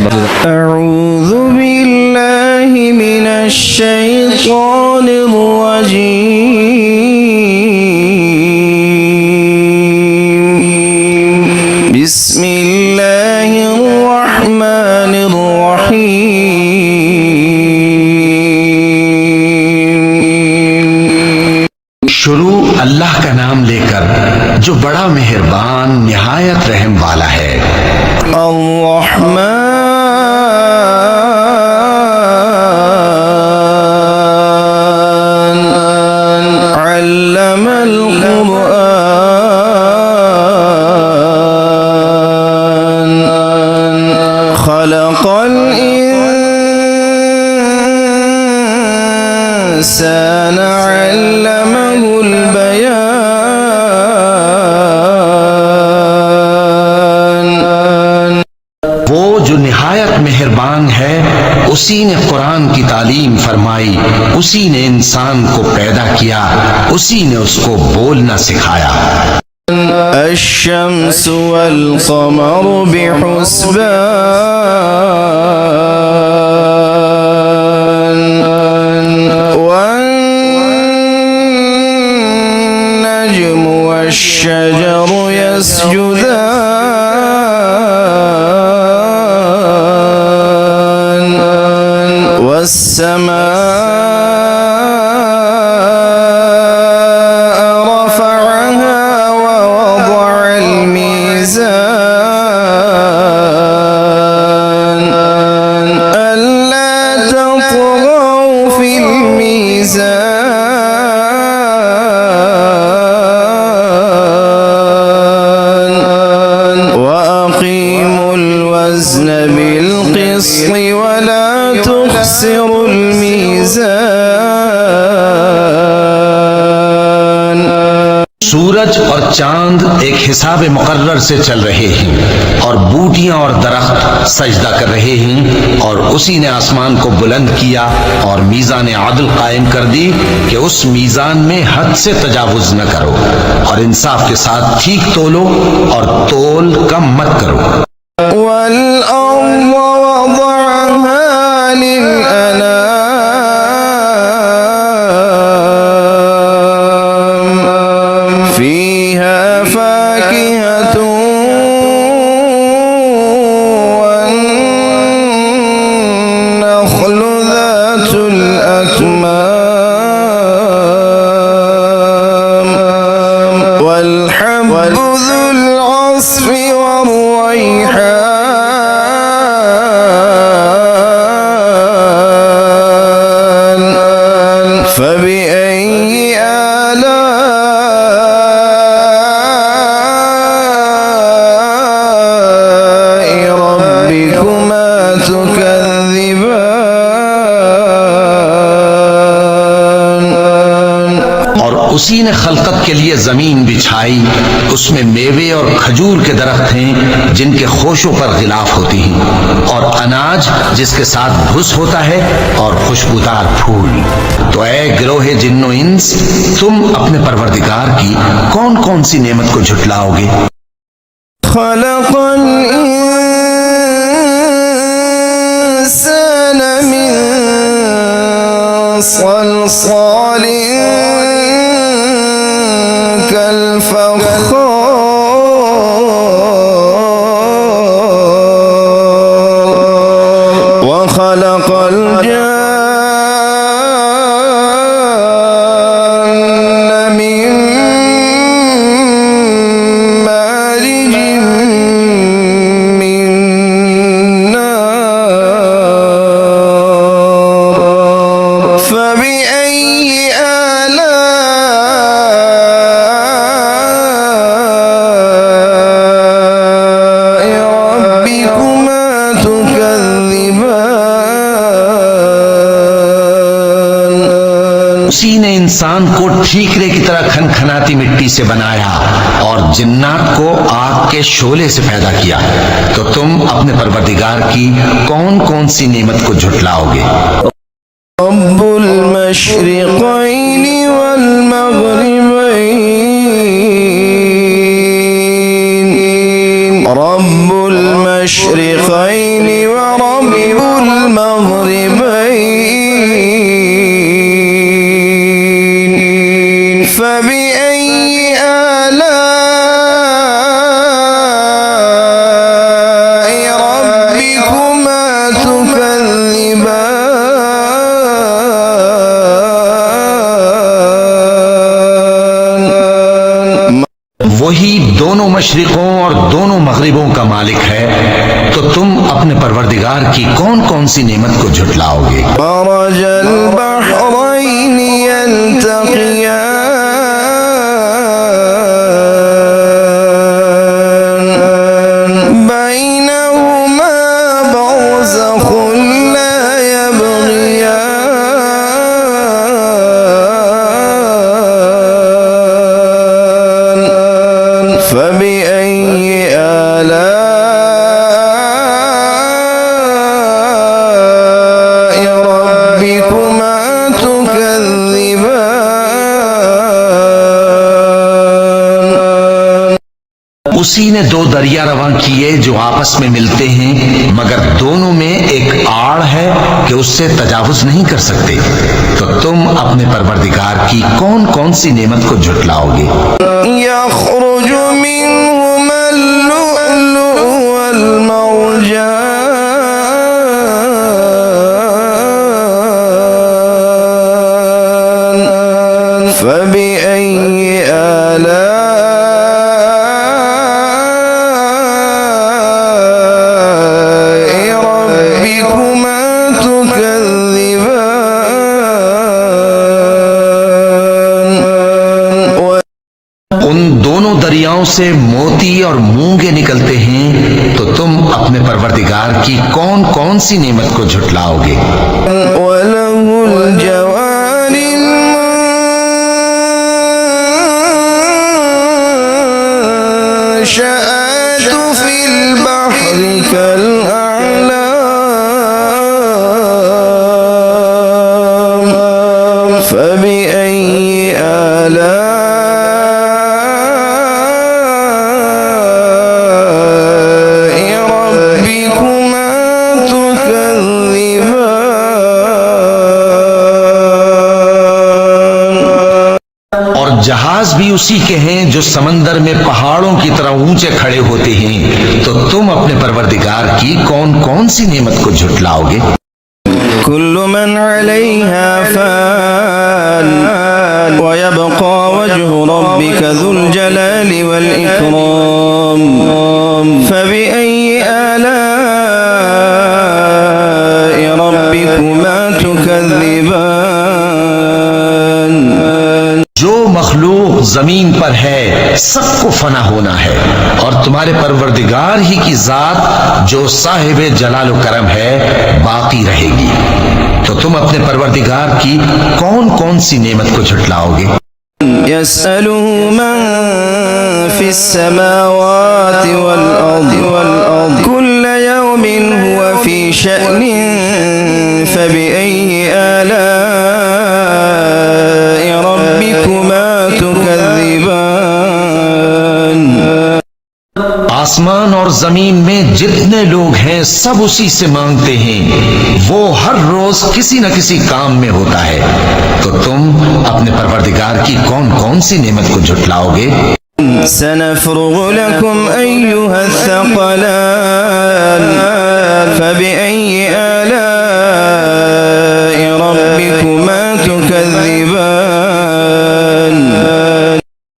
أعوذ بالله من الشيطان الرجيم بسم الله الرحمن الرحيم शुरू अल्लाह का नाम लेकर जो बड़ा मेहरबान निहायत रहम वाला है। الإنسان علمه البيان वो जो निहायत मेहरबान है, उसी ने कुरान की तालीम फरमाई, उसी ने इंसान को पैदा किया, उसी ने उसको बोलना सिखाया। الشمس والقمر بحسبان والنجم والشجر يسجدان والسماء رفعها ووضع الميزان ألا تطغوا في الميزان وأقيموا الوزن بالقسط ولا تخسروا الميزان सूरज और चांद एक हिसाब मुकर्रर से चल रहे हैं और बूटियां और दरख्त सजदा कर रहे हैं, और उसी ने आसमान को बुलंद किया और मीज़ान आदल कायम कर दी कि उस मीज़ान में हद से तजावुज न करो और इंसाफ के साथ ठीक तोलो और तोल कम मत करो। والأرض وضعها للأنام فيها فاكهة والنخل ذات الأكمام والحب ذو العصف والريحان فبأي آلاء ربكما تكذبان और उसी ने खलकत के लिए जमीन बिछाई, उसमें मेवे और खजूर के दरख्त हैं जिनके खोशों पर गिलाफ होती हैं, और अनाज जिसके साथ भुस होता है और खुशबूदार फूल। तो ऐ गिरोहे जिन्नो इंस, तुम अपने परवरदिगार की कौन कौन सी नेमत को झुटलाओगे। خلق الإنسان من صلصال كالفخار وخلق الجان من مارج من نار فبأي آلاء ربكما تكذبان उसी ने इंसान को ठीकरे की तरह खनखनाती मिट्टी से बनाया और जिन्नात को आग के शोले से पैदा किया। तो तुम अपने परवरदिगार की कौन कौन सी नेमत को झुटलाओगे। رب المشرقين والمغربين رب المشرقين المغربين فبأي آلاء ربكما تكذبان वही दोनों मशरिकों और दोनों मगरिबों का मालिक है, तो तुम अपने परवरदिगार की कौन कौन सी नेमत को झुटलाओगे। मरज البحرين يلتقيان بينهما برزخ لا يبغيان فبأي آلاء ربكما تكذبان उसी ने दो दरिया रवां किए जो आपस में मिलते हैं, मगर दोनों में एक आड़ है कि उससे तजावुज नहीं कर सकते। तो तुम अपने परवरदिगार की कौन कौन सी नेमत को झुटलाओगे। يخرج منهما اللؤلؤ والمرجان فبأي آلاء ربكما تكذبان उन दोनों दरियाओं से मोती और मूंगे निकलते हैं, तो तुम अपने परवरदिगार की कौन कौन सी नेमत को झुटलाओगे। وله الجوار المنشآت في البحر كالأعلام فبأي آلاء ربكما تكذبان और जहाज भी उसी के हैं जो समंदर में पहाड़ों की तरह ऊंचे खड़े होते हैं, तो तुम अपने परवरदिगार की कौन कौन सी नेमत को झुटलाओगे। كل من عليها فان ويبقى وجه ربك ذو الجلال والإكرام فبأي آلاء ربكما تكذبان जो मखलूक जमीन पर है सबको फना होना है, और तुम्हारे परवरदिगार ही की जात जो साहिब जलाल करम है बाकी रहेगी। तो तुम अपने परवरदिगार की कौन कौन सी नेमत को झुटलाओगे। يسأله من في السماوات والأرض كل يوم هو في شأن فبأي آلاء ربكما تكذبان आसमान और जमीन में जितने लोग हैं सब उसी से मांगते हैं, वो हर रोज किसी न किसी काम में होता है। तो तुम अपने परवरदिगार की कौन कौन सी नेमत को झुटलाओगे। سنفرغ لكم أيها الثقلان فبأي آلاء ربكما تكذبان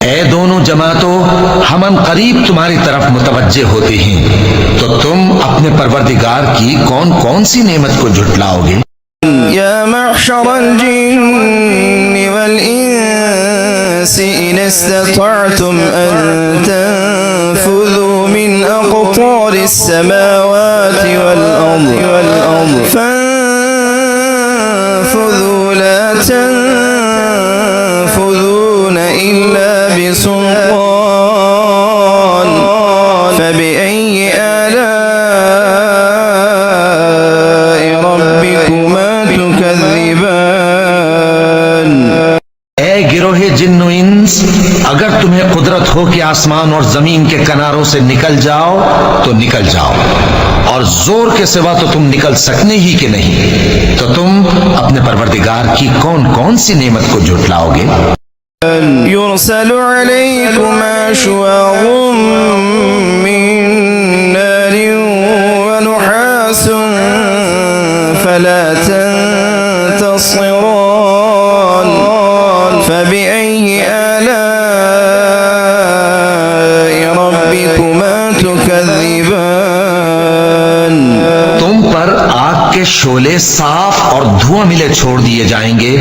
ऐ दोनों जमातों, हमन करीब तुम्हारी तरफ मुतवज्जे होते हैं, तो तुम अपने परवरदिगार की कौन कौन सी नेमत को झुटलाओगे। يا معشر الجن والإنس إن استطعتم أن تنفذوا من أقطار السماوات والأرض فانفذوا لا تنفذون إلا بسلطان فبأي آلاء ربكما تكذبان ऐ गिरोहे जिन्नो इंस, अगर तुम्हें कुदरत हो कि आसमान और जमीन के किनारों से निकल जाओ तो निकल जाओ, और जोर के सिवा तो तुम निकल सकने ही के नहीं। तो तुम अपने परवरदिगार की कौन कौन सी नेमत को झुटलाओगे? يرسل عليكما شواظ من نار ونحاس فلا تنتصران فبأي آلاء ربكما تكذبان। तुम पर आग के शोले साफ और धुआं मिले छोड़ दिए जाएंगे,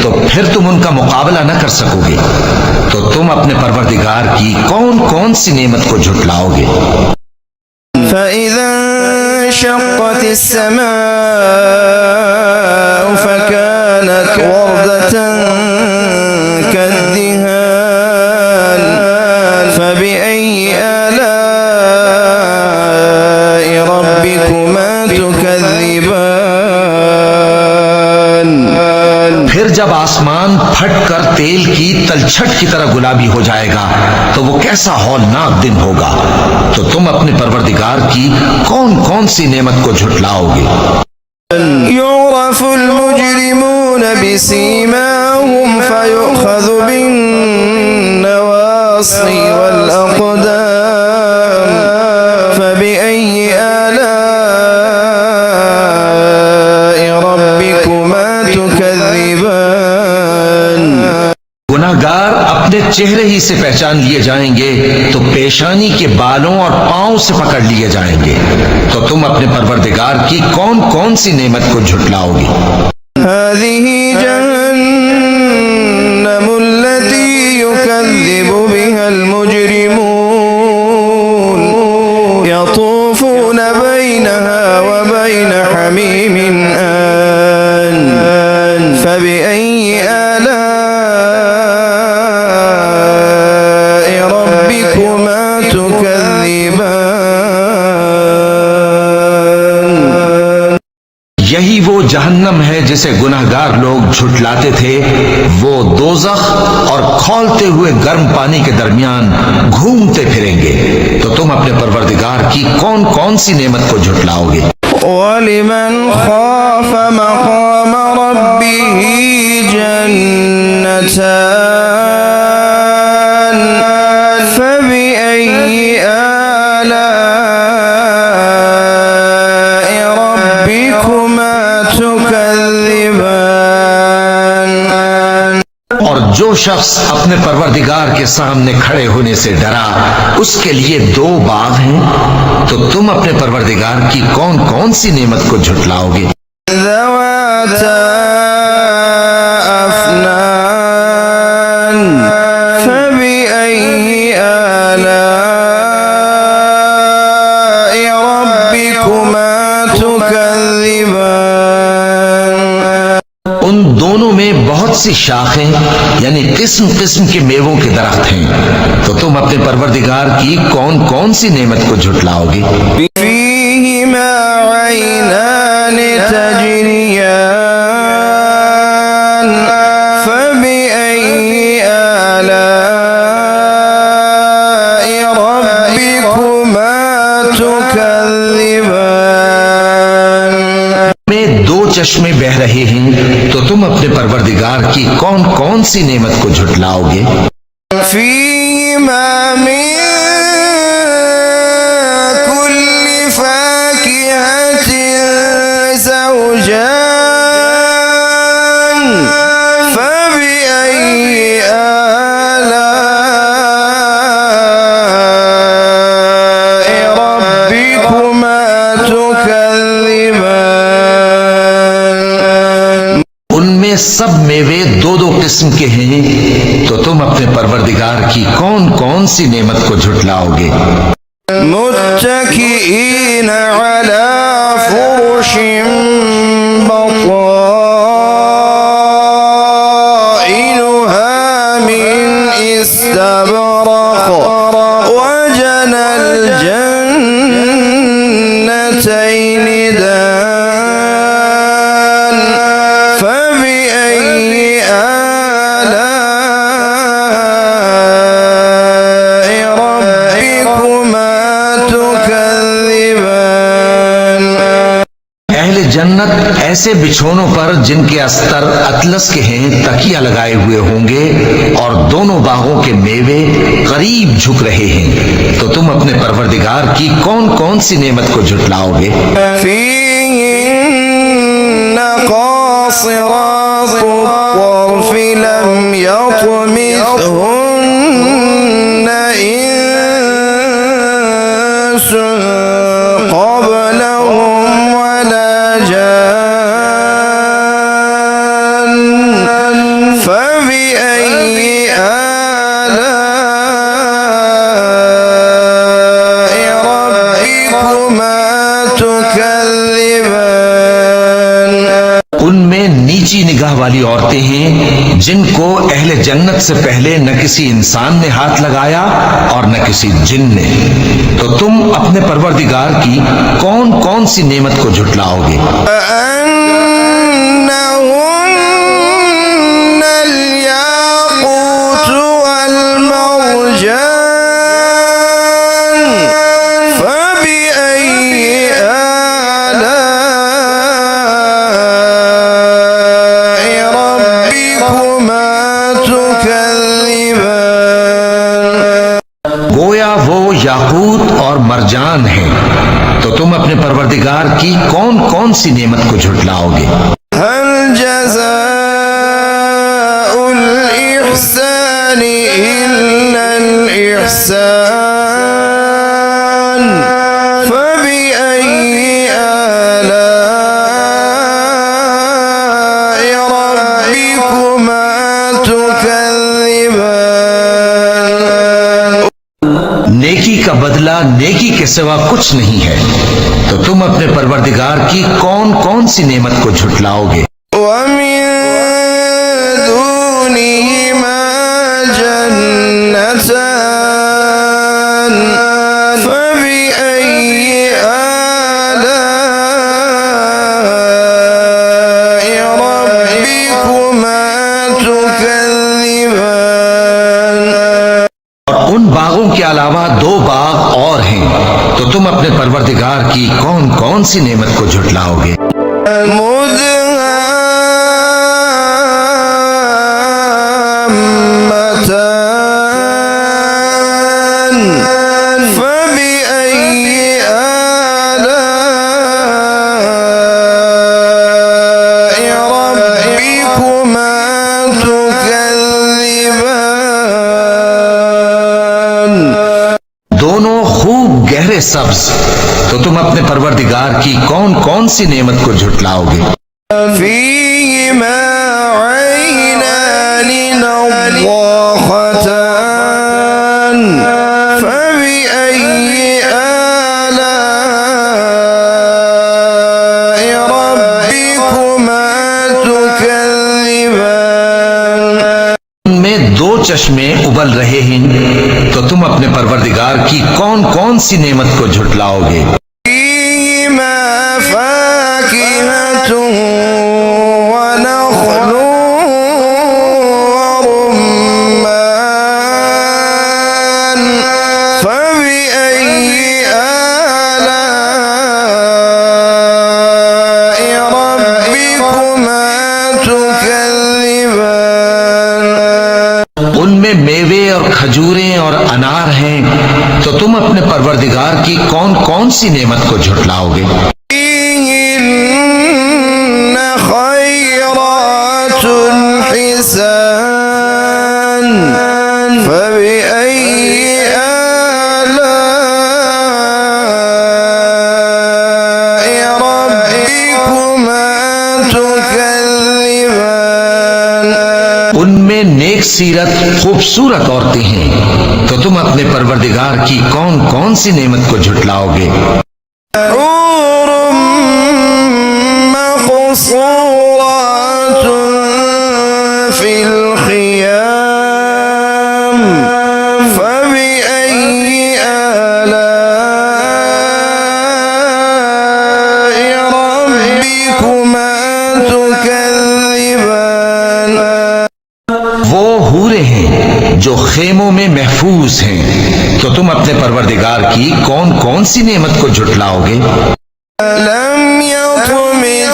तो फिर तुम उनका मुकाबला न कर सकोगे। तो तुम अपने परवरदिगार की कौन कौन सी नेमत को झुटलाओगे? فإذا انشقت السماء فكانت وردة كالدهان فبأي آلاء ربكما تكذبان। फिर जब आसमान फटकर तेल की तलछट की तरह गुलाबी हो जाएगा तो वो कैसा हौलनाक दिन होगा। तो तुम अपने परवरदिगार की कौन कौन सी नेमत को झुटलाओगे? يعرف المجرمون بسيماهم فيؤخذ بالنواصي والأقدام فبأي آلاء ربكما تكذبان। गुनाहगार अपने चेहरे ही से पहचान लिए जाएंगे तो पेशानी के बालों और पांव से पकड़ लिए जाएंगे। तो तुम अपने परवरदिगार की कौन कौन सी नेमत को झुटलाओगे? هذه جهنم التي يكذب بها المجرمون يطوفون بينها وبين حميم آن فبأي آلاء ربكما تكذبان। यही वो जहन्नम है जिसे गुनाहगार लोग झुटलाते थे। वो दोजख और खौलते हुए गर्म पानी के दरमियान घूमते फिरेंगे। तो तुम अपने परवरदिगार की कौन कौन सी नेमत को झुटलाओगे? ولمن خاف مقام ربه جنتان فبأي آلاء ربكما تكذبان। और जो शख्स अपने परवरदिगार के सामने खड़े होने से डरा उसके लिए दो बाग हैं। तो तुम अपने परवरदिगार की कौन कौन सी नेमत को झुटलाओगे? ذواتا أفنان فبأي آلاء ربكما تكذبان। उन दोनों में बहुत सी शाखें यानी किस्म किस्म के मेवों के दरख्त हैं। तो तुम अपने परवरदिगार की कौन कौन सी नेमत को झुटलाओगे? فيهما عينان تجريان فبأي آلاء ربكما تكذبان। में दो चश्मे बह रहे हैं। तो तुम अपने परवरदिगार की कौन कौन सी नेमत को झुटलाओगे? فيهما من كل فاكهة زوجان فبأي آلاء ربكما تكذبان। उनमें सब मेवे दो दो किस्म के हैं। तो तुम अपने परवरदिगार की कौन कौन सी नेमत को झुटलाओगे? متكئين على فرش بطائنها من استبرق وجنى الجنتين دان فبأي آلاء ربكما تكذبان। जन्नत ऐसे बिछोनों पर जिनके अस्तर अतलस के हैं तकिया लगाए हुए होंगे और दोनों बागों के मेवे करीब झुक रहे हैं, तो तुम अपने परवरदिगार की कौन कौन सी नेमत को झुटलाओगे? فيهن قاصرات الطرف لم يطمثهن إنس قبلهم ولا جان فبأي آلاء ربكما تكذبان। उनमें नीची निगाह वाली औरतें हैं जिनको अहले जन्नत से पहले न किसी इंसान ने हाथ लगाया और न किसी जिन ने, तो तुम अपने परवरदिगार की कौन कौन सी नेमत को झुटलाओगे? كأنهن الياقوت والمرجان فبأي آلاء ربكما تكذبان। गोया वो याकूत और मरजान हैं, तो तुम अपने परवरदिगार की कौन कौन सी नेमत को झुटलाओगे? هل جزاء الإحسان إلا الإحسان فبأي آلاء ربكما تكذبان। नेकी का बदला नेकी के सिवा कुछ नहीं है, तो तुम अपने परवरदिगार की कौन कौन सी नेमत को झुटलाओगे? ومن دونهما جنتان فبأي آلاء ربكما تكذبان। और उन बागों के अलावा दो बाग और हैं, तो तुम अपने परवरदिगार की कौन कौन सी नेमत को झुटलाओगे? مدهامتان فبأي آلاء ربكما تكذبان। दोनों खूब गहरे सब्ज, तो तुम अपने परवरदिगार की कौन कौन सी नेमत को झुटलाओगे? فيهما عينان نضاختان فبأي آلاء ربكما تكذبان। उनमें दो चश्मे उबल रहे हैं, तो तुम अपने परवरदिगार की कौन कौन सी नेमत को झुटलाओगे? فيهما فاكهة ونخل ورمان فبأي آلاء ربكما تكذبان। उनमें मेवे और खजूरें और अनार हैं, तो तुम अपने परवरदिगार की कौन कौन सी नेमत को झुटलाओगे? فيهن خيرات حسان فبأي آلاء ربكما تكذبان। उनमें नेक सीरत खूबसूरत औरतें हैं, तो तुम अपने परवरदिगार की कौन कौन सी नेमत को झुटलाओगे? حور مقصورات في الخيام فبأي آلاء ربكما تكذبان। वो हूरे हैं जो खेमों में महफूज हैं, तो तुम अपने परवरदिगार की कौन कौन सी नेमत को झुटलाओगे? لم يطمث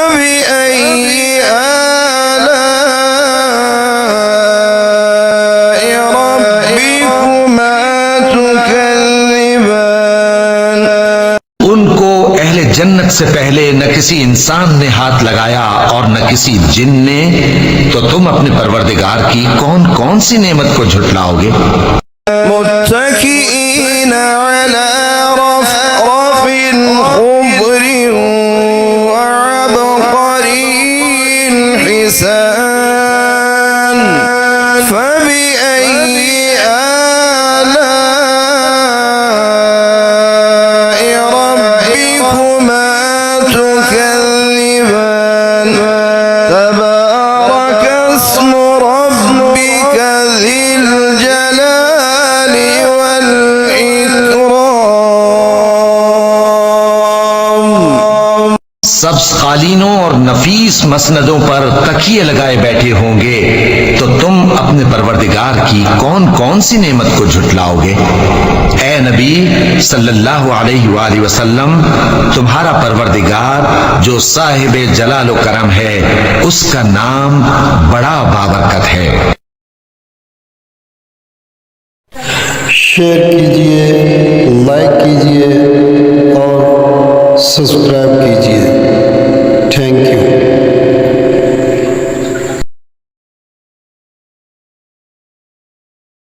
فبأي آلاء ربكما تكذبان। उनको अहले जन्नत से पहले न किसी इंसान ने हाथ लगाया और न किसी जिन ने, तो तुम अपने परवरदिगार की कौन कौन सी नेमत को झुटलाओगे। मुत्तकीईन अला रफ़रफ़िन खुदरिन व अबक़रिन हिसान फबिअय्यि आलाइ रब्बिकुमा तुकज़्ज़िबान। तबारक अस्मु रब्बिक ज़िल जलालि वल इकराम। सब्ज कालीनों और नफीस मसनदों पर तकिए लगाए बैठे होंगे, तो तुम अपने परवरदिगार की कौन कौन सी नेमत को झुटलाओगे। ए नबी सल्लल्लाहु अलैहि वसल्लम, तुम्हारा परवरदिगार जो साहिब जलाल व करम है, उसका नाम बड़ा बाबरकत है। शेयर कीजिए, लाइक कीजिए और सब्सक्राइब कीजिए।